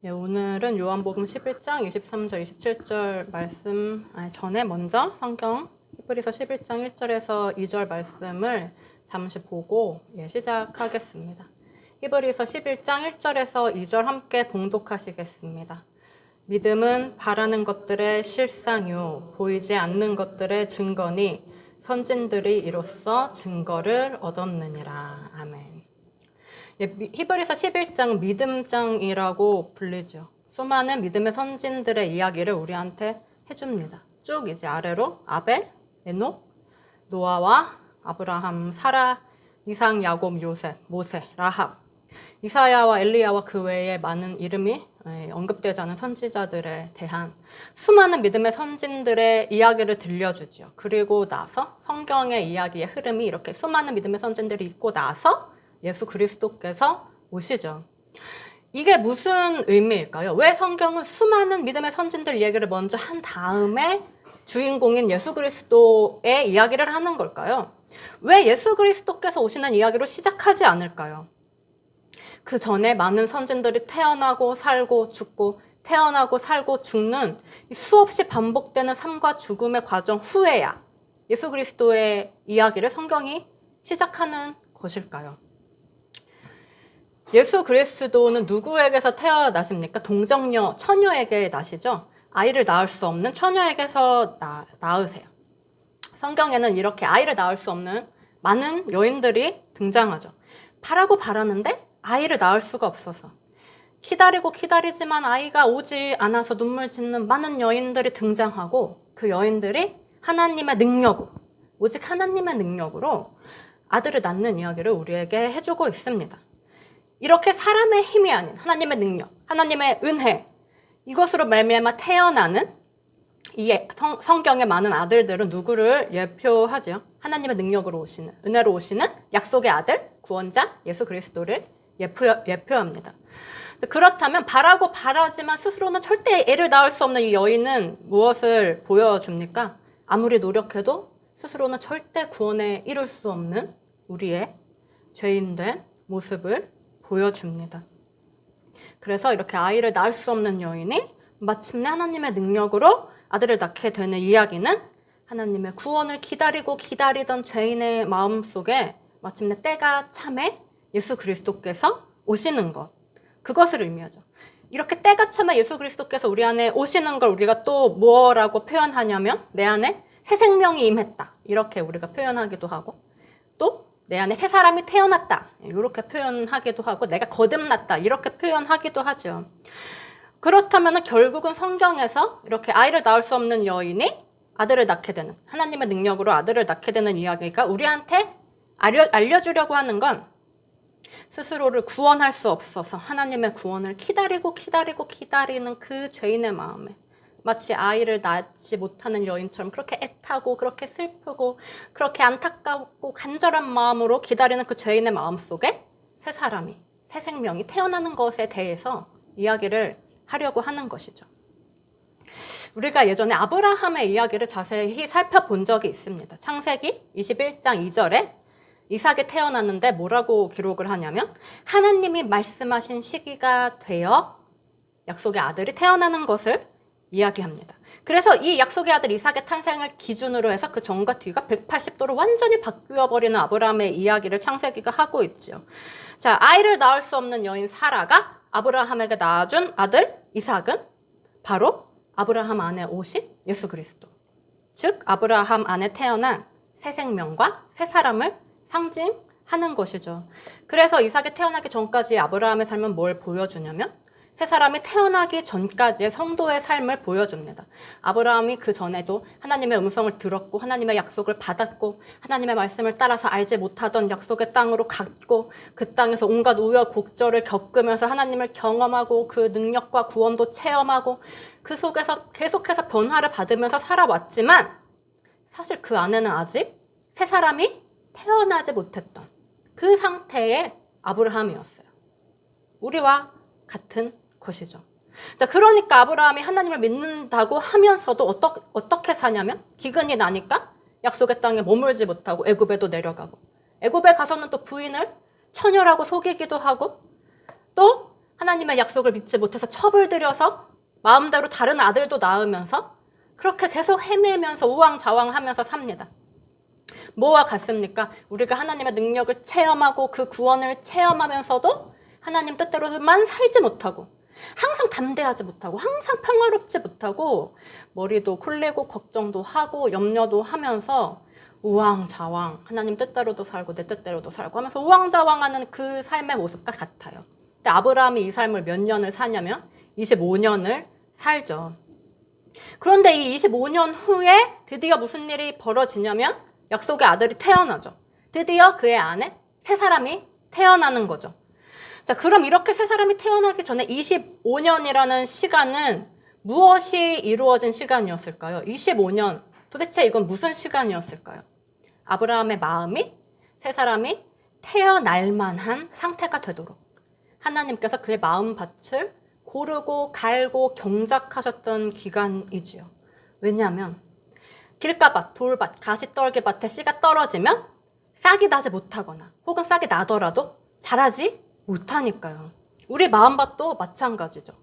예, 오늘은 요한복음 11장 23절 27절 말씀 전에 먼저 성경 히브리서 11장 1절에서 2절 말씀을 잠시 보고 시작하겠습니다. 히브리서 11장 1절에서 2절 함께 봉독하시겠습니다. 믿음은 바라는 것들의 실상요 보이지 않는 것들의 증거니 선진들이 이로써 증거를 얻었느니라. 아멘. 히브리서 11장 믿음장이라고 불리죠. 수많은 믿음의 선진들의 이야기를 우리한테 해줍니다. 쭉 이제 아래로 아벨, 에녹, 노아와 아브라함, 사라, 이삭, 야곱, 요셉, 모세, 라합, 이사야와 엘리야와 그 외에 많은 이름이 언급되지 않은 선지자들에 대한 수많은 믿음의 선진들의 이야기를 들려주죠. 그리고 나서 성경의 이야기의 흐름이 이렇게 수많은 믿음의 선진들이 있고 나서 예수 그리스도께서 오시죠. 이게 무슨 의미일까요? 왜 성경은 수많은 믿음의 선진들 얘기를 먼저 한 다음에 주인공인 예수 그리스도의 이야기를 하는 걸까요? 왜 예수 그리스도께서 오시는 이야기로 시작하지 않을까요? 그 전에 많은 선진들이 태어나고 살고 죽고 태어나고 살고 죽는 수없이 반복되는 삶과 죽음의 과정 후에야 예수 그리스도의 이야기를 성경이 시작하는 것일까요? 예수 그리스도는 누구에게서 태어나십니까? 동정녀, 처녀에게 나시죠? 아이를 낳을 수 없는 처녀에게서 낳으세요. 성경에는 이렇게 아이를 낳을 수 없는 많은 여인들이 등장하죠. 바라는데 아이를 낳을 수가 없어서 기다리고 기다리지만 아이가 오지 않아서 눈물 짓는 많은 여인들이 등장하고 그 여인들이 하나님의 능력으로, 오직 하나님의 능력으로 아들을 낳는 이야기를 우리에게 해주고 있습니다. 이렇게 사람의 힘이 아닌 하나님의 능력, 하나님의 은혜, 이것으로 말미암아 태어나는 이 성경의 많은 아들들은 누구를 예표하죠? 하나님의 능력으로 오시는, 은혜로 오시는 약속의 아들, 구원자 예수 그리스도를 예표합니다. 그렇다면 바라지만 스스로는 절대 애를 낳을 수 없는 이 여인은 무엇을 보여줍니까? 아무리 노력해도 스스로는 절대 구원에 이룰 수 없는 우리의 죄인된 모습을 보여줍니다. 그래서 이렇게 아이를 낳을 수 없는 여인이 마침내 하나님의 능력으로 아들을 낳게 되는 이야기는 하나님의 구원을 기다리던 죄인의 마음속에 마침내 때가 참에 예수 그리스도께서 오시는 것, 그것을 의미하죠. 이렇게 때가 참에 예수 그리스도께서 우리 안에 오시는 걸 우리가 또 뭐라고 표현하냐면 내 안에 새 생명이 임했다, 이렇게 우리가 표현하기도 하고, 또 내 안에 새 사람이 태어났다, 이렇게 표현하기도 하고, 내가 거듭났다, 이렇게 표현하기도 하죠. 그렇다면 결국은 성경에서 이렇게 아이를 낳을 수 없는 여인이 아들을 낳게 되는, 하나님의 능력으로 아들을 낳게 되는 이야기가 우리한테 알려주려고 하는 건 스스로를 구원할 수 없어서 하나님의 구원을 기다리는 그 죄인의 마음에 마치 아이를 낳지 못하는 여인처럼 그렇게 애타고 그렇게 슬프고 그렇게 안타깝고 간절한 마음으로 기다리는 그 죄인의 마음속에 새 사람이, 새 생명이 태어나는 것에 대해서 이야기를 하려고 하는 것이죠. 우리가 예전에 아브라함의 이야기를 자세히 살펴본 적이 있습니다. 창세기 21장 2절에 이삭이 태어났는데 뭐라고 기록을 하냐면 하나님이 말씀하신 시기가 되어 약속의 아들이 태어나는 것을 이야기합니다. 그래서 이 약속의 아들 이삭의 탄생을 기준으로 해서 그 전과 뒤가 180도로 완전히 바뀌어버리는 아브라함의 이야기를 창세기가 하고 있죠. 자, 아이를 낳을 수 없는 여인 사라가 아브라함에게 낳아준 아들 이삭은 바로 아브라함 안에 오신 예수 그리스도, 즉 아브라함 안에 태어난 새 생명과 새 사람을 상징하는 것이죠. 그래서 이삭이 태어나기 전까지 아브라함의 삶은 뭘 보여주냐면 새 사람이 태어나기 전까지의 성도의 삶을 보여줍니다. 아브라함이 그 전에도 하나님의 음성을 들었고 하나님의 약속을 받았고 하나님의 말씀을 따라서 알지 못하던 약속의 땅으로 갔고 그 땅에서 온갖 우여곡절을 겪으면서 하나님을 경험하고 그 능력과 구원도 체험하고 그 속에서 계속해서 변화를 받으면서 살아왔지만 사실 그 안에는 아직 새 사람이 태어나지 못했던 그 상태의 아브라함이었어요. 우리와 같은 것이죠. 자, 그러니까 아브라함이 하나님을 믿는다고 하면서도 어떻게 사냐면 기근이 나니까 약속의 땅에 머물지 못하고 애굽에도 내려가고 애굽에 가서는 또 부인을 처녀라고 속이기도 하고 또 하나님의 약속을 믿지 못해서 첩을 들여서 마음대로 다른 아들도 낳으면서 그렇게 계속 헤매면서 우왕좌왕하면서 삽니다. 뭐와 같습니까? 우리가 하나님의 능력을 체험하고 그 구원을 체험하면서도 하나님 뜻대로만 살지 못하고 항상 담대하지 못하고 항상 평화롭지 못하고 머리도 굴리고 걱정도 하고 염려도 하면서 우왕좌왕 하나님 뜻대로도 살고 내 뜻대로도 살고 하면서 우왕좌왕하는 그 삶의 모습과 같아요. 근데 아브라함이 이 삶을 몇 년을 사냐면 25년을 살죠. 그런데 이 25년 후에 드디어 무슨 일이 벌어지냐면 약속의 아들이 태어나죠. 드디어 그의 안에 새 사람이 태어나는 거죠. 자, 그럼 이렇게 새 사람이 태어나기 전에 25년이라는 시간은 무엇이 이루어진 시간이었을까요? 25년, 도대체 이건 무슨 시간이었을까요? 아브라함의 마음이 새 사람이 태어날 만한 상태가 되도록 하나님께서 그의 마음밭을 고르고 갈고 경작하셨던 기간이지요. 왜냐하면 길가밭, 돌밭, 가시떨기밭에 씨가 떨어지면 싹이 나지 못하거나 혹은 싹이 나더라도 자라지 못하니까요. 우리 마음밭도 마찬가지죠.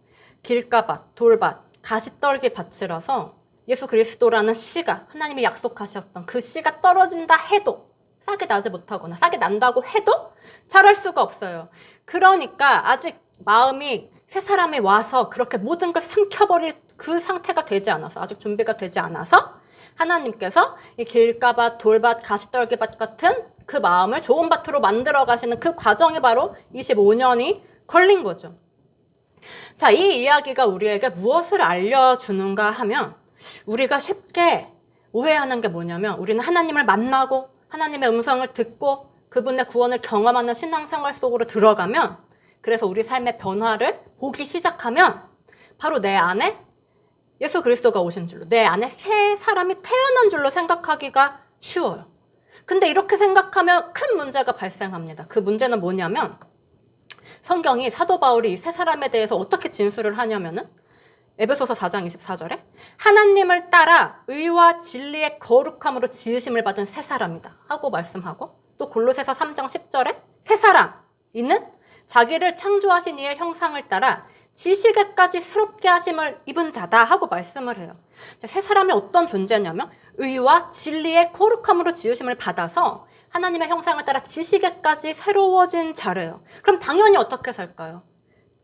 길가밭, 돌밭, 가시떨기밭이라서 예수 그리스도라는 씨가 하나님이 약속하셨던 그 씨가 떨어진다 해도 싹이 나지 못하거나 싹이 난다고 해도 자랄 수가 없어요. 그러니까 아직 마음이 새 사람이 와서 그렇게 모든 걸 삼켜버릴 그 상태가 되지 않아서 아직 준비가 되지 않아서 하나님께서 이 길가밭, 돌밭, 가시떨기밭 같은 그 마음을 좋은 밭으로 만들어 가시는 그 과정이 바로 25년이 걸린 거죠. 자, 이 이야기가 우리에게 무엇을 알려주는가 하면 우리가 쉽게 오해하는 게 뭐냐면 우리는 하나님을 만나고 하나님의 음성을 듣고 그분의 구원을 경험하는 신앙생활 속으로 들어가면 그래서 우리 삶의 변화를 보기 시작하면 바로 내 안에 예수 그리스도가 오신 줄로 내 안에 새 사람이 태어난 줄로 생각하기가 쉬워요. 근데 이렇게 생각하면 큰 문제가 발생합니다. 그 문제는 뭐냐면 성경이 사도 바울이 이 새 사람에 대해서 어떻게 진술을 하냐면은 에베소서 4장 24절에 하나님을 따라 의와 진리의 거룩함으로 지으심을 받은 새 사람이다 하고 말씀하고 또 골로새서 3장 10절에 새 사람 이는 자기를 창조하신 이의 형상을 따라 지식에까지 새롭게 하심을 입은 자다 하고 말씀을 해요. 새 사람이 어떤 존재냐면 의와 진리의 거룩함으로 지으심을 받아서 하나님의 형상을 따라 지식에까지 새로워진 자래요. 그럼 당연히 어떻게 살까요?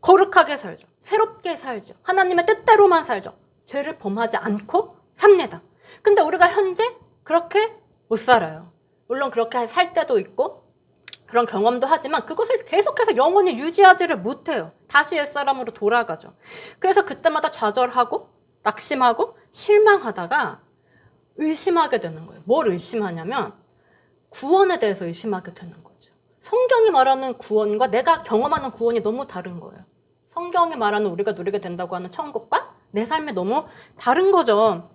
거룩하게 살죠. 새롭게 살죠. 하나님의 뜻대로만 살죠. 죄를 범하지 않고 삽니다. 근데 우리가 현재 그렇게 못 살아요. 물론 그렇게 살 때도 있고 그런 경험도 하지만 그것을 계속해서 영원히 유지하지를 못해요. 다시 옛사람으로 돌아가죠. 그래서 그때마다 좌절하고 낙심하고 실망하다가 의심하게 되는 거예요. 뭘 의심하냐면 구원에 대해서 의심하게 되는 거죠. 성경이 말하는 구원과 내가 경험하는 구원이 너무 다른 거예요. 성경이 말하는 우리가 누리게 된다고 하는 천국과 내 삶이 너무 다른 거죠.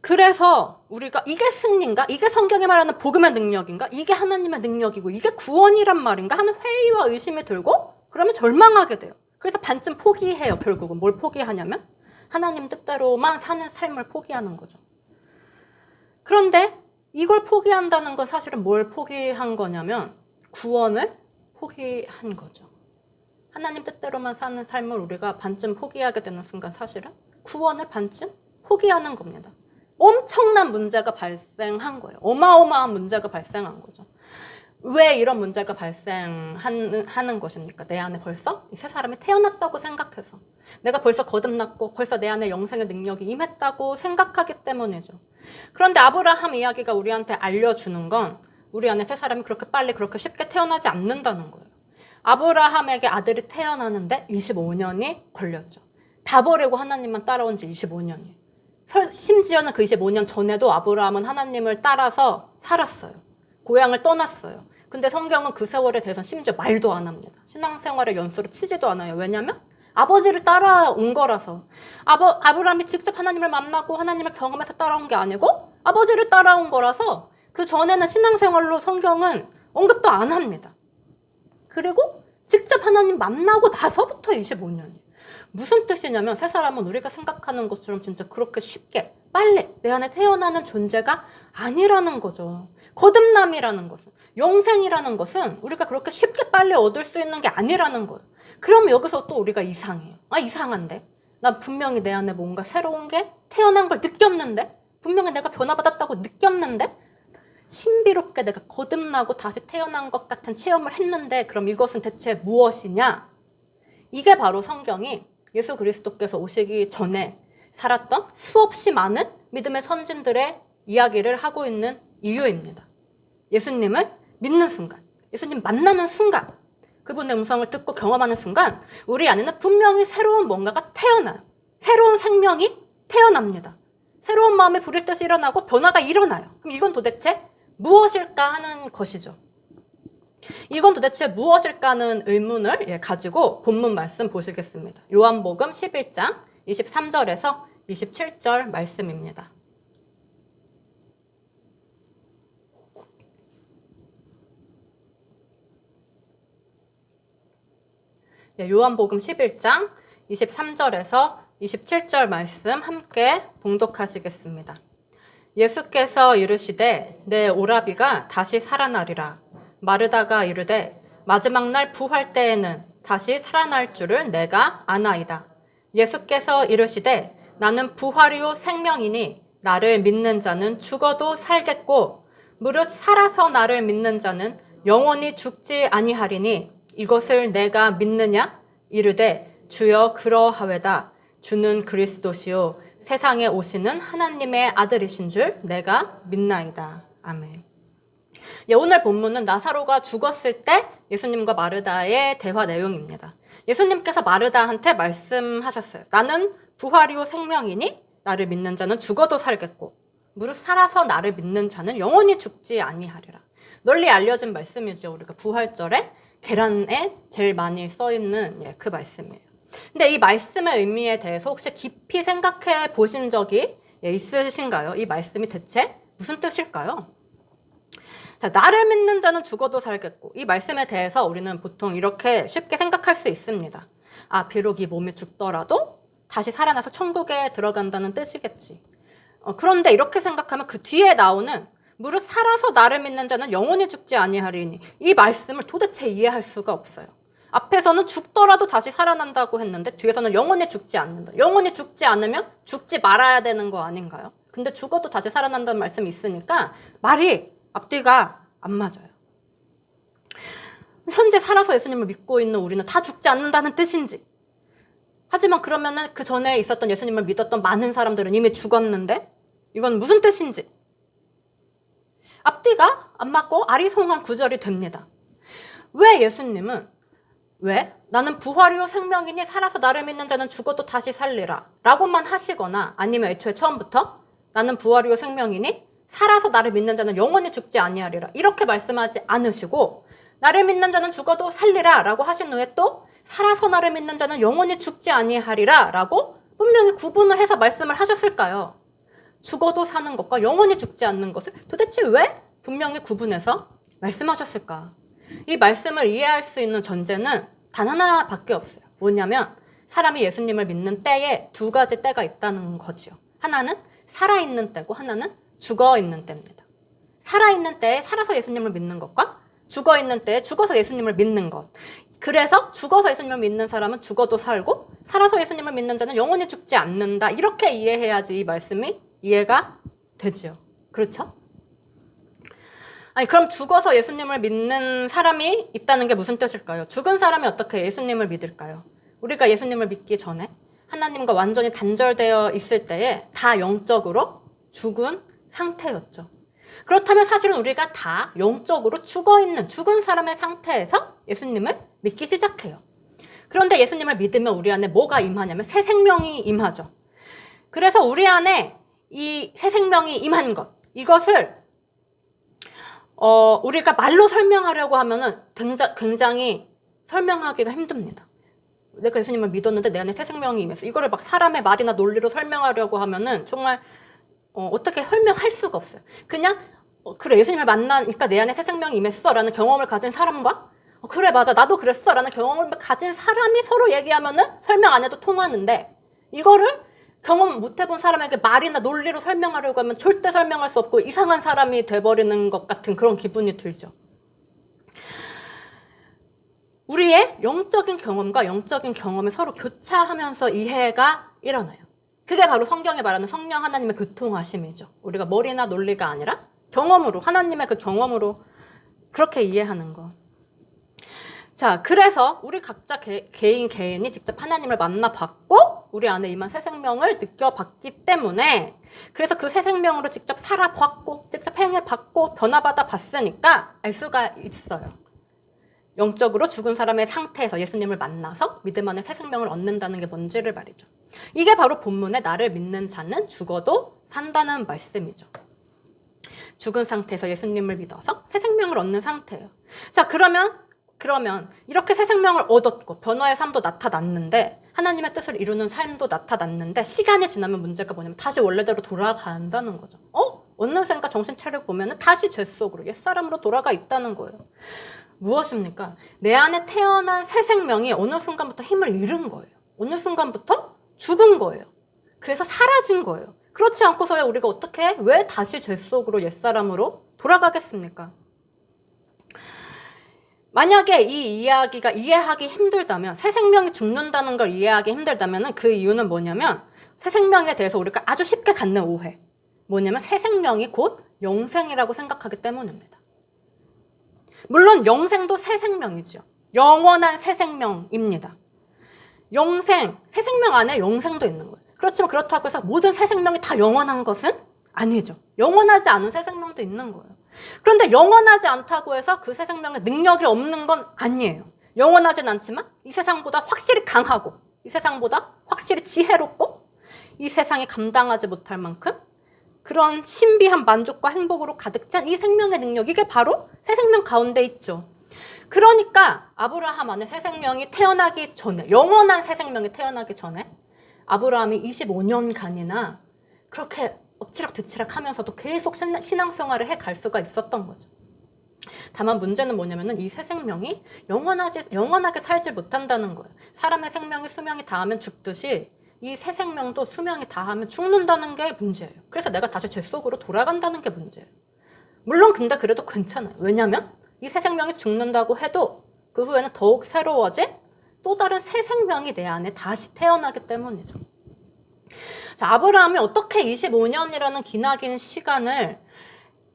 그래서 우리가 이게 승리인가? 이게 성경이 말하는 복음의 능력인가? 이게 하나님의 능력이고 이게 구원이란 말인가? 하는 회의와 의심이 들고 그러면 절망하게 돼요. 그래서 반쯤 포기해요. 결국은 뭘 포기하냐면 하나님 뜻대로만 사는 삶을 포기하는 거죠. 그런데 이걸 포기한다는 건 사실은 뭘 포기한 거냐면 구원을 포기한 거죠. 하나님 뜻대로만 사는 삶을 우리가 반쯤 포기하게 되는 순간 사실은 구원을 반쯤 포기하는 겁니다. 엄청난 문제가 발생한 거예요. 어마어마한 문제가 발생한 거죠. 왜 이런 문제가 발생하는 것입니까? 내 안에 벌써 새 사람이 태어났다고 생각해서 내가 벌써 거듭났고 벌써 내 안에 영생의 능력이 임했다고 생각하기 때문이죠. 그런데 아브라함 이야기가 우리한테 알려주는 건 우리 안에 새 사람이 그렇게 빨리 그렇게 쉽게 태어나지 않는다는 거예요. 아브라함에게 아들이 태어나는데 25년이 걸렸죠. 다 버리고 하나님만 따라온 지 25년이에요. 심지어는 그 25년 전에도 아브라함은 하나님을 따라서 살았어요. 고향을 떠났어요. 근데 성경은 그 세월에 대해서 심지어 말도 안 합니다. 신앙생활의 연수를 치지도 않아요. 왜냐면 아버지를 따라온 거라서. 아브라함이 직접 하나님을 만나고 하나님을 경험해서 따라온 게 아니고 아버지를 따라온 거라서 그 전에는 신앙생활로 성경은 언급도 안 합니다. 그리고 직접 하나님 만나고 나서부터 25년이에요. 무슨 뜻이냐면 새 사람은 우리가 생각하는 것처럼 진짜 그렇게 쉽게 빨리 내 안에 태어나는 존재가 아니라는 거죠. 거듭남이라는 것은 영생이라는 것은 우리가 그렇게 쉽게 빨리 얻을 수 있는 게 아니라는 거예요. 그러면 여기서 또 우리가 이상해요. 아, 이상한데? 나 분명히 내 안에 뭔가 새로운 게 태어난 걸 느꼈는데? 분명히 내가 변화받았다고 느꼈는데? 신비롭게 내가 거듭나고 다시 태어난 것 같은 체험을 했는데 그럼 이것은 대체 무엇이냐? 이게 바로 성경이 예수 그리스도께서 오시기 전에 살았던 수없이 많은 믿음의 선진들의 이야기를 하고 있는 이유입니다. 예수님을 믿는 순간, 예수님 만나는 순간, 그분의 음성을 듣고 경험하는 순간 우리 안에는 분명히 새로운 뭔가가 태어나요. 새로운 생명이 태어납니다. 새로운 마음이 부릴 듯이 일어나고 변화가 일어나요. 그럼 이건 도대체 무엇일까 하는 것이죠. 이건 도대체 무엇일까 하는 의문을 가지고 본문 말씀 보시겠습니다. 요한복음 11장 23절에서 27절 말씀입니다. 요한복음 11장 23절에서 27절 말씀 함께 봉독하시겠습니다. 예수께서 이르시되 내 오라비가 다시 살아나리라. 마르다가 이르되 마지막 날 부활 때에는 다시 살아날 줄을 내가 아나이다. 예수께서 이르시되 나는 부활이요 생명이니 나를 믿는 자는 죽어도 살겠고 무릇 살아서 나를 믿는 자는 영원히 죽지 아니하리니 이것을 내가 믿느냐? 이르되 주여 그러하외다. 주는 그리스도시요 세상에 오시는 하나님의 아들이신 줄 내가 믿나이다. 아멘. 오늘 본문은 나사로가 죽었을 때 예수님과 마르다의 대화 내용입니다. 예수님께서 마르다한테 말씀하셨어요. 나는 부활이요 생명이니 나를 믿는 자는 죽어도 살겠고 무릇 살아서 나를 믿는 자는 영원히 죽지 아니하리라. 널리 알려진 말씀이죠. 우리가 부활절에 계란에 제일 많이 써있는 그 말씀이에요. 근데 이 말씀의 의미에 대해서 혹시 깊이 생각해 보신 적이 있으신가요? 이 말씀이 대체 무슨 뜻일까요? 자, 나를 믿는 자는 죽어도 살겠고 이 말씀에 대해서 우리는 보통 이렇게 쉽게 생각할 수 있습니다. 아, 비록 이 몸이 죽더라도 다시 살아나서 천국에 들어간다는 뜻이겠지. 그런데 이렇게 생각하면 그 뒤에 나오는 무릇 살아서 나를 믿는 자는 영원히 죽지 아니하리니 이 말씀을 도대체 이해할 수가 없어요. 앞에서는 죽더라도 다시 살아난다고 했는데 뒤에서는 영원히 죽지 않는다. 영원히 죽지 않으면 죽지 말아야 되는 거 아닌가요? 근데 죽어도 다시 살아난다는 말씀이 있으니까 말이 앞뒤가 안 맞아요. 현재 살아서 예수님을 믿고 있는 우리는 다 죽지 않는다는 뜻인지, 하지만 그러면은 그 전에 있었던 예수님을 믿었던 많은 사람들은 이미 죽었는데 이건 무슨 뜻인지 앞뒤가 안 맞고 아리송한 구절이 됩니다. 왜 예수님은 나는 부활이요 생명이니 살아서 나를 믿는 자는 죽어도 다시 살리라 라고만 하시거나 아니면 애초에 처음부터 나는 부활이요 생명이니 살아서 나를 믿는 자는 영원히 죽지 아니하리라 이렇게 말씀하지 않으시고 나를 믿는 자는 죽어도 살리라 라고 하신 후에 또 살아서 나를 믿는 자는 영원히 죽지 아니하리라 라고 분명히 구분을 해서 말씀을 하셨을까요? 죽어도 사는 것과 영원히 죽지 않는 것을 도대체 왜 분명히 구분해서 말씀하셨을까? 이 말씀을 이해할 수 있는 전제는 단 하나밖에 없어요. 뭐냐면 사람이 예수님을 믿는 때에 두 가지 때가 있다는 거죠. 하나는 살아있는 때고 하나는 죽어있는 때입니다. 살아있는 때에 살아서 예수님을 믿는 것과 죽어있는 때에 죽어서 예수님을 믿는 것. 그래서 죽어서 예수님을 믿는 사람은 죽어도 살고 살아서 예수님을 믿는 자는 영원히 죽지 않는다. 이렇게 이해해야지 이 말씀이 이해가 되죠. 그렇죠? 아니 그럼 죽어서 예수님을 믿는 사람이 있다는 게 무슨 뜻일까요? 죽은 사람이 어떻게 예수님을 믿을까요? 우리가 예수님을 믿기 전에 하나님과 완전히 단절되어 있을 때에 다 영적으로 죽은 상태였죠. 그렇다면 사실은 우리가 다 영적으로 죽어있는 죽은 사람의 상태에서 예수님을 믿기 시작해요. 그런데 예수님을 믿으면 우리 안에 뭐가 임하냐면 새 생명이 임하죠. 그래서 우리 안에 이 새 생명이 임한 것, 이것을 우리가 말로 설명하려고 하면은 굉장히 설명하기가 힘듭니다. 내가 예수님을 믿었는데 내 안에 새 생명이 임했어. 이거를 막 사람의 말이나 논리로 설명하려고 하면은 정말 어떻게 설명할 수가 없어요. 그냥 그래 예수님을 만나니까 내 안에 새 생명이 임했어 라는 경험을 가진 사람과 그래 맞아 나도 그랬어 라는 경험을 가진 사람이 서로 얘기하면은 설명 안 해도 통하는데 이거를 경험 못 해본 사람에게 말이나 논리로 설명하려고 하면 절대 설명할 수 없고 이상한 사람이 돼버리는 것 같은 그런 기분이 들죠. 우리의 영적인 경험과 영적인 경험을 서로 교차하면서 이해가 일어나요. 그게 바로 성경에 말하는 성령 하나님의 교통하심이죠. 우리가 머리나 논리가 아니라 경험으로, 하나님의 그 경험으로 그렇게 이해하는 거. 자, 그래서 우리 각자 개인이 직접 하나님을 만나봤고 우리 안에 임한 새 생명을 느껴봤기 때문에, 그래서 그 새 생명으로 직접 살아봤고 직접 행해봤고 변화받아 봤으니까 알 수가 있어요. 영적으로 죽은 사람의 상태에서 예수님을 만나서 믿음 안에 새 생명을 얻는다는 게 뭔지를 말이죠. 이게 바로 본문의 나를 믿는 자는 죽어도 산다는 말씀이죠. 죽은 상태에서 예수님을 믿어서 새 생명을 얻는 상태예요. 자, 그러면 이렇게 새 생명을 얻었고 변화의 삶도 나타났는데 하나님의 뜻을 이루는 삶도 나타났는데 시간이 지나면 문제가 뭐냐면 다시 원래대로 돌아간다는 거죠. 어느샌가 정신 차려 보면 다시 죄 속으로 옛사람으로 돌아가 있다는 거예요. 무엇입니까? 내 안에 태어난 새 생명이 어느 순간부터 힘을 잃은 거예요. 어느 순간부터 죽은 거예요. 그래서 사라진 거예요. 그렇지 않고서야 우리가 왜 다시 죄 속으로 옛사람으로 돌아가겠습니까? 만약에 이 이야기가 이해하기 힘들다면, 새 생명이 죽는다는 걸 이해하기 힘들다면 그 이유는 뭐냐면 새 생명에 대해서 우리가 아주 쉽게 갖는 오해. 뭐냐면 새 생명이 곧 영생이라고 생각하기 때문입니다. 물론 영생도 새 생명이죠. 영원한 새 생명입니다. 새 생명 안에 영생도 있는 거예요. 그렇지만 그렇다고 해서 모든 새 생명이 다 영원한 것은 아니죠. 영원하지 않은 새 생명도 있는 거예요. 그런데 영원하지 않다고 해서 그 새 생명에 능력이 없는 건 아니에요. 영원하진 않지만 이 세상보다 확실히 강하고 이 세상보다 확실히 지혜롭고 이 세상이 감당하지 못할 만큼 그런 신비한 만족과 행복으로 가득 찬 이 생명의 능력, 이게 바로 새 생명 가운데 있죠. 그러니까 아브라함 안에 새 생명이 태어나기 전에, 영원한 새 생명이 태어나기 전에 아브라함이 25년간이나 그렇게 엎치락뒤치락 하면서도 계속 신앙생활을 해갈 수가 있었던 거죠. 다만 문제는 뭐냐면은 이 새 생명이 영원하게 살지 못한다는 거예요. 사람의 생명이 수명이 다하면 죽듯이 이 새 생명도 수명이 다하면 죽는다는 게 문제예요. 그래서 내가 다시 죄 속으로 돌아간다는 게 문제예요. 물론 근데 그래도 괜찮아요. 왜냐면 이 새 생명이 죽는다고 해도 그 후에는 더욱 새로워진 또 다른 새 생명이 내 안에 다시 태어나기 때문이죠. 자, 아브라함이 어떻게 25년이라는 기나긴 시간을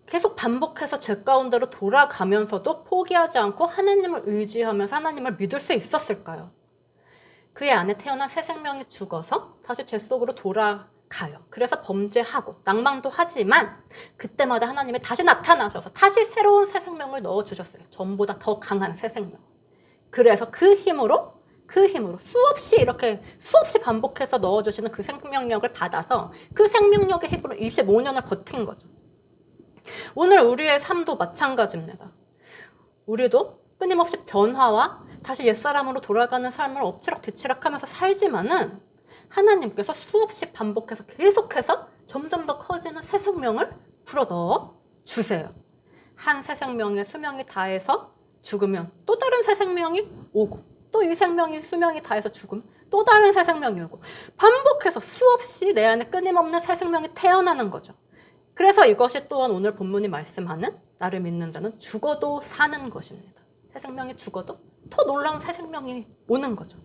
계속 반복해서 죄 가운데로 돌아가면서도 포기하지 않고 하나님을 의지하면서 하나님을 믿을 수 있었을까요? 그의 안에 태어난 새 생명이 죽어서 다시 죄 속으로 돌아가요. 그래서 범죄하고 낭망도 하지만 그때마다 하나님이 다시 나타나셔서 다시 새로운 새 생명을 넣어주셨어요. 전보다 더 강한 새 생명. 그래서 그 힘으로 수없이 반복해서 넣어주시는 그 생명력을 받아서 그 생명력의 힘으로 25년을 버틴 거죠. 오늘 우리의 삶도 마찬가지입니다. 우리도 끊임없이 변화와 다시 옛사람으로 돌아가는 삶을 엎치락뒤치락 하면서 살지만은 하나님께서 수없이 반복해서 계속해서 점점 더 커지는 새 생명을 불어넣어 주세요. 한 새 생명의 수명이 다해서 죽으면 또 다른 새 생명이 오고, 또 이 생명이 수명이 다해서 죽으면 또 다른 새 생명이 오고, 반복해서 수없이 내 안에 끊임없는 새 생명이 태어나는 거죠. 그래서 이것이 또한 오늘 본문이 말씀하는 나를 믿는 자는 죽어도 사는 것입니다. 새 생명이 죽어도 더 놀라운 새 생명이 오는 거죠.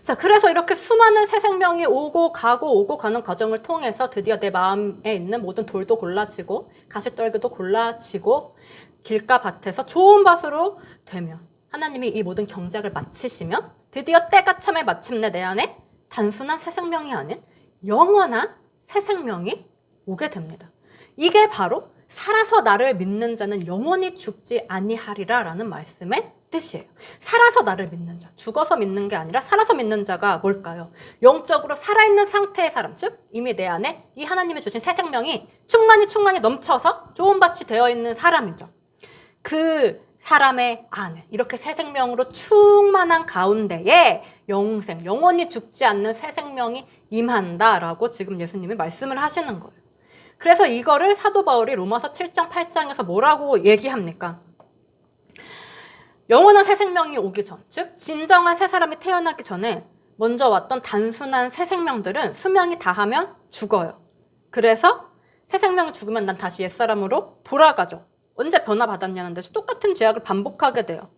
자, 그래서 이렇게 수많은 새 생명이 오고 가는 과정을 통해서 드디어 내 마음에 있는 모든 돌도 골라지고 가시떨기도 골라지고 길가 밭에서 좋은 밭으로 되면 하나님이 이 모든 경작을 마치시면 드디어 때가 참에 마침내 내 안에 단순한 새 생명이 아닌 영원한 새 생명이 오게 됩니다. 이게 바로 살아서 나를 믿는 자는 영원히 죽지 아니하리라 라는 말씀의 뜻이에요. 살아서 나를 믿는 자, 죽어서 믿는 게 아니라 살아서 믿는 자가 뭘까요? 영적으로 살아있는 상태의 사람, 즉 이미 내 안에 이 하나님이 주신 새 생명이 충만히 넘쳐서 좋은 밭이 되어 있는 사람이죠. 그 사람의 안에 이렇게 새 생명으로 충만한 가운데에 영생, 영원히 죽지 않는 새 생명이 임한다라고 지금 예수님이 말씀을 하시는 거예요. 그래서 이거를 사도 바울이 로마서 7장 8장에서 뭐라고 얘기합니까? 영원한 새 생명이 오기 전, 즉 진정한 새 사람이 태어나기 전에 먼저 왔던 단순한 새 생명들은 수명이 다하면 죽어요. 그래서 새 생명이 죽으면 난 다시 옛사람으로 돌아가죠. 언제 변화받았냐는 듯이 똑같은 죄악을 반복하게 돼요.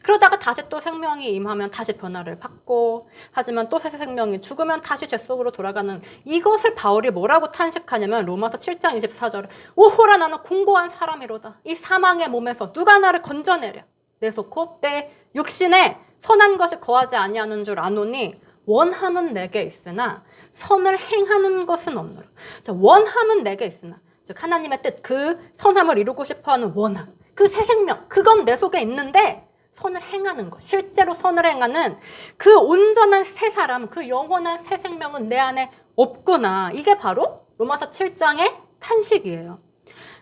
그러다가 다시 또 생명이 임하면 다시 변화를 받고, 하지만 또 새 생명이 죽으면 다시 죄 속으로 돌아가는, 이것을 바울이 뭐라고 탄식하냐면 로마서 7장 24절에 오호라 나는 공고한 사람이로다. 이 사망의 몸에서 누가 나를 건져내랴. 내 속 곧 내 육신에 선한 것이 거하지 아니하는 줄 아노니 원함은 내게 있으나 선을 행하는 것은 없노라. 자, 원함은 내게 있으나, 즉 하나님의 뜻, 그 선함을 이루고 싶어하는 원함, 그 새 생명, 그건 내 속에 있는데 선을 행하는 것, 실제로 선을 행하는 그 온전한 새 사람, 그 영원한 새 생명은 내 안에 없구나. 이게 바로 로마서 7장의 탄식이에요.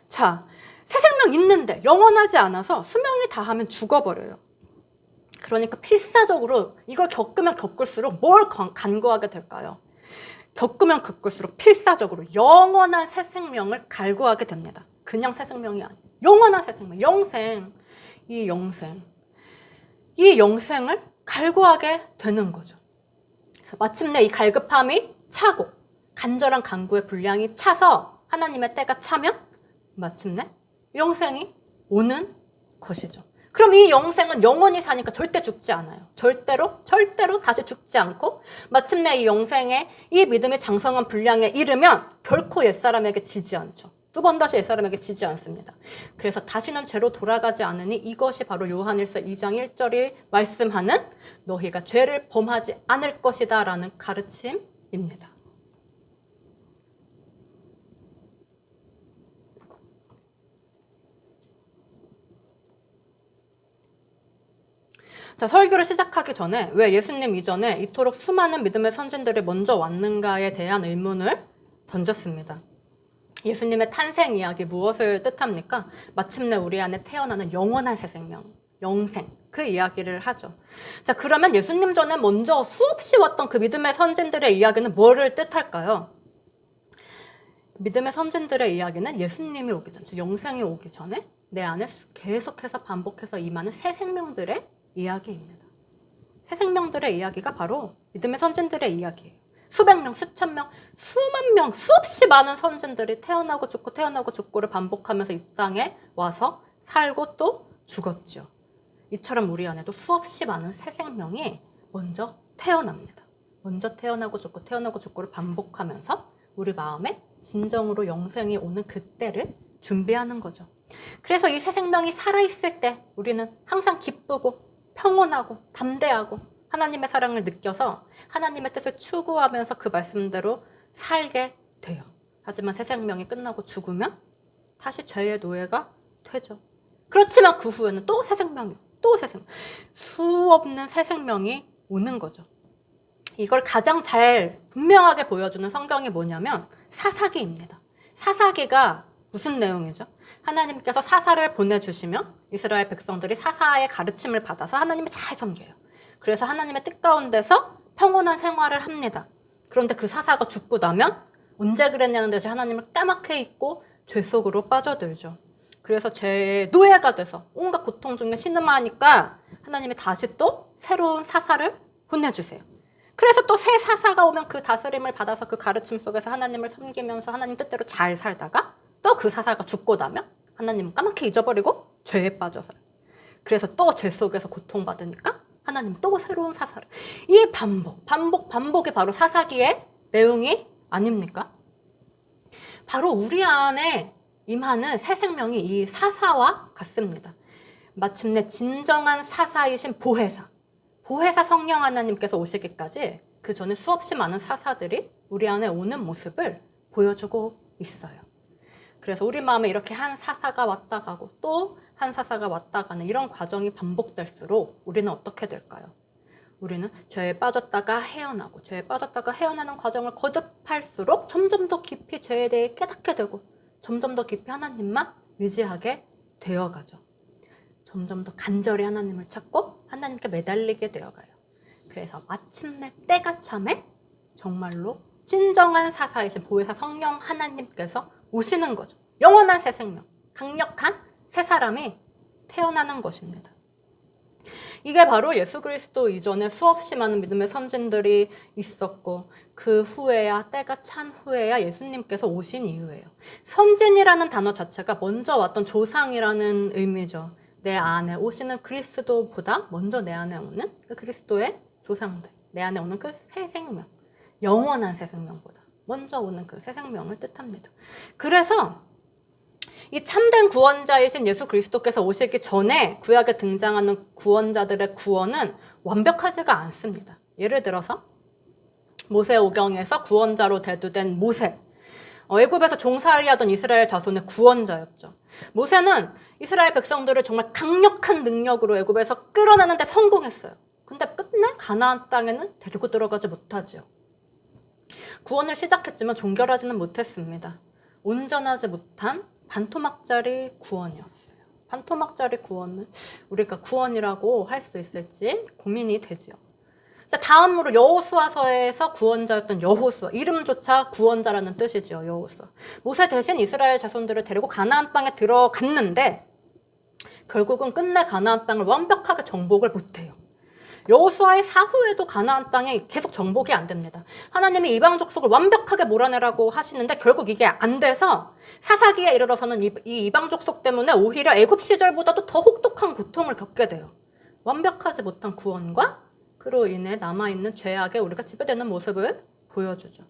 자, 새 생명 있는데 영원하지 않아서 수명이 다하면 죽어버려요. 그러니까 필사적으로 이걸 겪으면 겪을수록 뭘 간구하게 될까요? 겪으면 겪을수록 필사적으로 영원한 새 생명을 갈구하게 됩니다. 그냥 새 생명이 아니에요. 영원한 새 생명, 영생. 이 영생을 갈구하게 되는 거죠. 그래서 마침내 이 갈급함이 차고 간절한 간구의 분량이 차서 하나님의 때가 차면 마침내 영생이 오는 것이죠. 그럼 이 영생은 영원히 사니까 절대 죽지 않아요. 절대로 다시 죽지 않고 마침내 이 영생의 이 믿음의 장성한 분량에 이르면 결코 옛사람에게 지지 않죠. 두 번 다시 옛사람에게 지지 않습니다. 그래서 다시는 죄로 돌아가지 않으니 이것이 바로 요한일서 2장 1절이 말씀하는 너희가 죄를 범하지 않을 것이다 라는 가르침입니다. 자, 설교를 시작하기 전에 왜 예수님 이전에 이토록 수많은 믿음의 선진들이 먼저 왔는가에 대한 의문을 던졌습니다. 예수님의 탄생 이야기 무엇을 뜻합니까? 마침내 우리 안에 태어나는 영원한 새 생명, 영생, 그 이야기를 하죠. 자, 그러면 예수님 전에 먼저 수없이 왔던 그 믿음의 선진들의 이야기는 뭐를 뜻할까요? 믿음의 선진들의 이야기는 예수님이 오기 전, 즉 영생이 오기 전에 내 안에 계속해서 반복해서 임하는 새 생명들의 이야기입니다. 새 생명들의 이야기가 바로 믿음의 선진들의 이야기예요. 수백 명, 수천 명, 수만 명, 수없이 많은 선진들이 태어나고 죽고를 반복하면서 이 땅에 와서 살고 또 죽었죠. 이처럼 우리 안에도 수없이 많은 새 생명이 먼저 태어납니다. 먼저 태어나고 죽고를 반복하면서 우리 마음에 진정으로 영생이 오는 그때를 준비하는 거죠. 그래서 이 새 생명이 살아있을 때 우리는 항상 기쁘고 평온하고 담대하고 하나님의 사랑을 느껴서 하나님의 뜻을 추구하면서 그 말씀대로 살게 돼요. 하지만 새 생명이 끝나고 죽으면 다시 죄의 노예가 되죠. 그렇지만 그 후에는 또 새 생명이, 또 새 생명, 수없는 새 생명이 오는 거죠. 이걸 가장 잘 분명하게 보여주는 성경이 뭐냐면 사사기입니다. 사사기가 무슨 내용이죠? 하나님께서 사사를 보내주시면 이스라엘 백성들이 사사의 가르침을 받아서 하나님을 잘 섬겨요. 그래서 하나님의 뜻 가운데서 평온한 생활을 합니다. 그런데 그 사사가 죽고 나면 언제 그랬냐는 듯이 하나님을 까맣게 잊고 죄 속으로 빠져들죠. 그래서 죄의 노예가 돼서 온갖 고통 중에 신음하니까 하나님이 다시 또 새로운 사사를 보내주세요. 그래서 또 새 사사가 오면 그 다스림을 받아서 그 가르침 속에서 하나님을 섬기면서 하나님 뜻대로 잘 살다가 또 그 사사가 죽고 나면 하나님은 까맣게 잊어버리고 죄에 빠져서요. 그래서 또 죄 속에서 고통받으니까 하나님 또 새로운 사사를. 이 반복이 바로 사사기의 내용이 아닙니까? 바로 우리 안에 임하는 새 생명이 이 사사와 같습니다. 마침내 진정한 사사이신 보혜사 성령 하나님께서 오시기까지 그 전에 수없이 많은 사사들이 우리 안에 오는 모습을 보여주고 있어요. 그래서 우리 마음에 이렇게 한 사사가 왔다 가고 또 한 사사가 왔다 가는 이런 과정이 반복될수록 우리는 어떻게 될까요? 우리는 죄에 빠졌다가 헤어나는 과정을 거듭할수록 점점 더 깊이 죄에 대해 깨닫게 되고 점점 더 깊이 하나님만 의지하게 되어가죠. 점점 더 간절히 하나님을 찾고 하나님께 매달리게 되어가요. 그래서 마침내 때가 참에 정말로 진정한 사사이신 보혜사 성령 하나님께서 오시는 거죠. 영원한 새 생명, 강력한 새 사람이 태어나는 것입니다. 이게 바로 예수 그리스도 이전에 수없이 많은 믿음의 선진들이 있었고 그 후에야 때가 찬 후에야 예수님께서 오신 이유예요. 선진이라는 단어 자체가 먼저 왔던 조상이라는 의미죠. 내 안에 오시는 그리스도보다 먼저 내 안에 오는 그 그리스도의 조상들, 내 안에 오는 그 새 생명, 영원한 새 생명보다 먼저 오는 그 새 생명을 뜻합니다. 그래서 이 참된 구원자이신 예수 그리스도께서 오시기 전에 구약에 등장하는 구원자들의 구원은 완벽하지가 않습니다. 예를 들어서 모세오경에서 구원자로 대두된 모세, 애굽에서 종살이하던 이스라엘 자손의 구원자였죠. 모세는 이스라엘 백성들을 정말 강력한 능력으로 애굽에서 끌어내는데 성공했어요. 근데 끝내 가나안 땅에는 데리고 들어가지 못하죠. 구원을 시작했지만 종결하지는 못했습니다. 온전하지 못한 반토막짜리 구원이었어요. 반토막짜리 구원은 우리가 구원이라고 할 수 있을지 고민이 되죠. 다음으로 여호수아서에서 구원자였던 여호수아, 이름조차 구원자라는 뜻이죠. 여호수아. 모세 대신 이스라엘 자손들을 데리고 가나안 땅에 들어갔는데 결국은 끝내 가나안 땅을 완벽하게 정복을 못해요. 여호수아의 사후에도 가나안 땅이 계속 정복이 안 됩니다. 하나님이 이방 족속을 완벽하게 몰아내라고 하시는데 결국 이게 안 돼서 사사기에 이르러서는 이 이방 족속 때문에 오히려 애굽 시절보다도 더 혹독한 고통을 겪게 돼요. 완벽하지 못한 구원과 그로 인해 남아있는 죄악에 우리가 지배되는 모습을 보여주죠.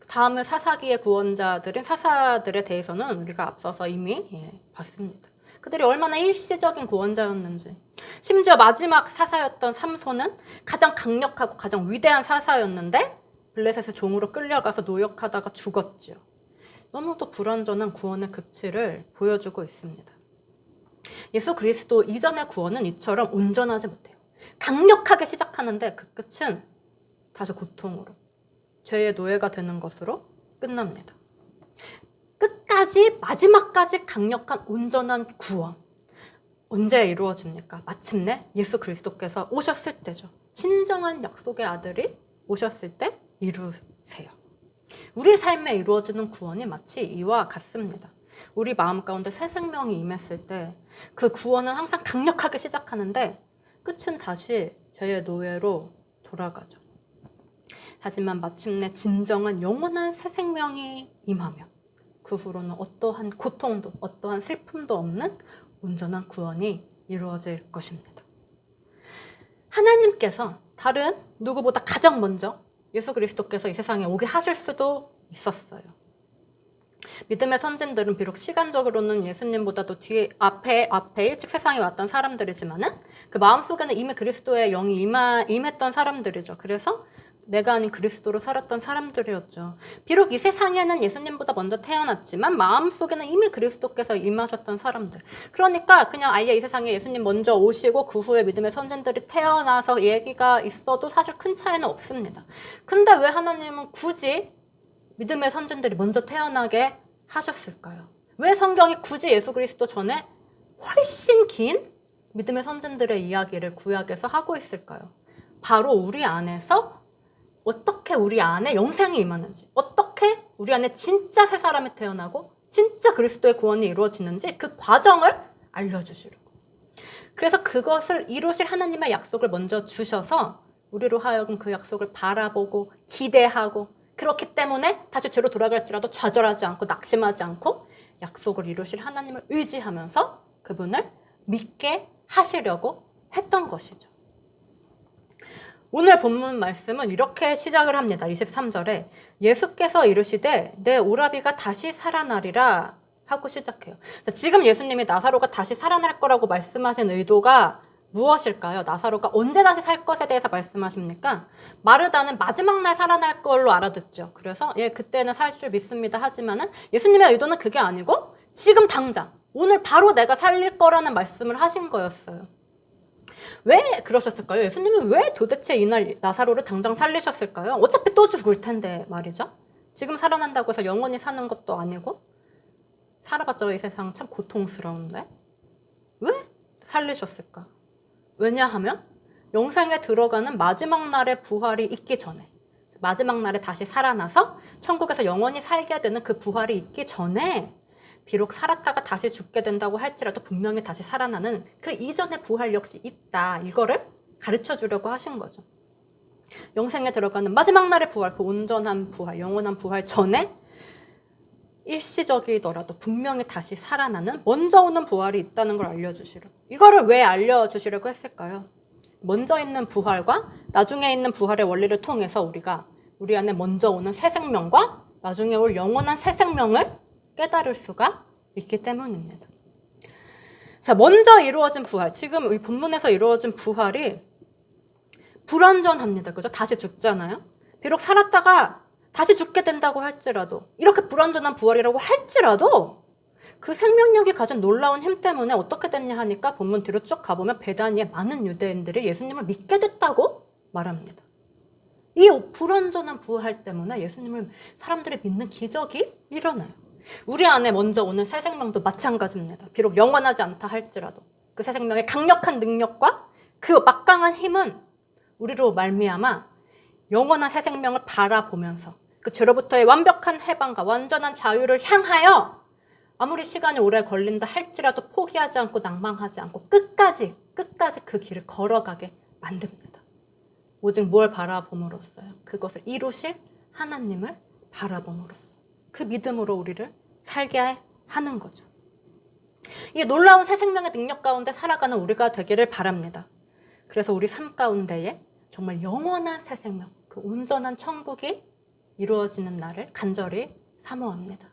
다음에 사사기의 구원자들인 사사들에 대해서는 우리가 앞서서 이미 봤습니다. 그들이 얼마나 일시적인 구원자였는지. 심지어 마지막 사사였던 삼손은 가장 강력하고 가장 위대한 사사였는데 블레셋의 종으로 끌려가서 노역하다가 죽었죠. 너무도 불완전한 구원의 극치를 보여주고 있습니다. 예수 그리스도 이전의 구원은 이처럼 온전하지 못해요. 강력하게 시작하는데 그 끝은 다시 고통으로, 죄의 노예가 되는 것으로 끝납니다. 끝까지 마지막까지 강력한 온전한 구원. 언제 이루어집니까? 마침내 예수 그리스도께서 오셨을 때죠. 진정한 약속의 아들이 오셨을 때 이루세요. 우리 삶에 이루어지는 구원이 마치 이와 같습니다. 우리 마음 가운데 새 생명이 임했을 때 그 구원은 항상 강력하게 시작하는데 끝은 다시 죄의 노예로 돌아가죠. 하지만 마침내 진정한 영원한 새 생명이 임하면 그 후로는 어떠한 고통도 어떠한 슬픔도 없는 온전한 구원이 이루어질 것입니다. 하나님께서 다른 누구보다 가장 먼저 예수 그리스도께서 이 세상에 오게 하실 수도 있었어요. 믿음의 선진들은 비록 시간적으로는 예수님보다도 앞에 일찍 세상에 왔던 사람들이지만은 그 마음속에는 이미 그리스도의 영이 임했던 사람들이죠. 그래서 내가 아닌 그리스도로 살았던 사람들이었죠. 비록 이 세상에는 예수님보다 먼저 태어났지만 마음속에는 이미 그리스도께서 임하셨던 사람들. 그러니까 그냥 아예 이 세상에 예수님 먼저 오시고 그 후에 믿음의 선진들이 태어나서 얘기가 있어도 사실 큰 차이는 없습니다. 근데 왜 하나님은 굳이 믿음의 선진들이 먼저 태어나게 하셨을까요? 왜 성경이 굳이 예수 그리스도 전에 훨씬 긴 믿음의 선진들의 이야기를 구약에서 하고 있을까요? 바로 우리 안에서 어떻게 우리 안에 영생이 임하는지, 어떻게 우리 안에 진짜 새 사람이 태어나고 진짜 그리스도의 구원이 이루어지는지 그 과정을 알려주시려고. 그래서 그것을 이루실 하나님의 약속을 먼저 주셔서 우리로 하여금 그 약속을 바라보고 기대하고, 그렇기 때문에 다시 죄로 돌아갈지라도 좌절하지 않고 낙심하지 않고 약속을 이루실 하나님을 의지하면서 그분을 믿게 하시려고 했던 것이죠. 오늘 본문 말씀은 이렇게 시작을 합니다. 23절에 예수께서 이르시되 내 오라비가 다시 살아나리라 하고 시작해요. 지금 예수님이 나사로가 다시 살아날 거라고 말씀하신 의도가 무엇일까요? 나사로가 언제 다시 살 것에 대해서 말씀하십니까? 마르다는 마지막 날 살아날 걸로 알아듣죠. 그래서 그때는 살 줄 믿습니다 하지만은 예수님의 의도는 그게 아니고 지금 당장 오늘 바로 내가 살릴 거라는 말씀을 하신 거였어요. 왜 그러셨을까요? 예수님은 왜 도대체 이날 나사로를 당장 살리셨을까요? 어차피 또 죽을 텐데 말이죠. 지금 살아난다고 해서 영원히 사는 것도 아니고 살아봤자 이 세상 참 고통스러운데 왜 살리셨을까? 왜냐하면 영생에 들어가는 마지막 날의 부활이 있기 전에, 마지막 날에 다시 살아나서 천국에서 영원히 살게 되는 그 부활이 있기 전에 비록 살았다가 다시 죽게 된다고 할지라도 분명히 다시 살아나는 그 이전의 부활 역시 있다. 이거를 가르쳐 주려고 하신 거죠. 영생에 들어가는 마지막 날의 부활, 그 온전한 부활, 영원한 부활 전에 일시적이더라도 분명히 다시 살아나는 먼저 오는 부활이 있다는 걸 알려주시려. 이거를 왜 알려주시려고 했을까요? 먼저 있는 부활과 나중에 있는 부활의 원리를 통해서 우리가 우리 안에 먼저 오는 새 생명과 나중에 올 영원한 새 생명을 깨달을 수가 있기 때문입니다. 자, 먼저 이루어진 부활. 지금 이 본문에서 이루어진 부활이 불완전합니다. 그죠? 다시 죽잖아요. 비록 살았다가 다시 죽게 된다고 할지라도, 이렇게 불완전한 부활이라고 할지라도 그 생명력이 가진 놀라운 힘 때문에 어떻게 됐냐 하니까 본문 뒤로 쭉 가보면 베다니의 많은 유대인들이 예수님을 믿게 됐다고 말합니다. 이 불완전한 부활 때문에 예수님을 사람들이 믿는 기적이 일어나요. 우리 안에 먼저 오는 새 생명도 마찬가지입니다. 비록 영원하지 않다 할지라도 그 새 생명의 강력한 능력과 그 막강한 힘은 우리로 말미암아 영원한 새 생명을 바라보면서 그 죄로부터의 완벽한 해방과 완전한 자유를 향하여 아무리 시간이 오래 걸린다 할지라도 포기하지 않고 낭망하지 않고 끝까지 그 길을 걸어가게 만듭니다. 오직 뭘 바라봄으로써요? 그것을 이루실 하나님을 바라봄으로써 그 믿음으로 우리를 살게 하는 거죠. 이 놀라운 새 생명의 능력 가운데 살아가는 우리가 되기를 바랍니다. 그래서 우리 삶 가운데에 정말 영원한 새 생명, 그 온전한 천국이 이루어지는 날을 간절히 사모합니다.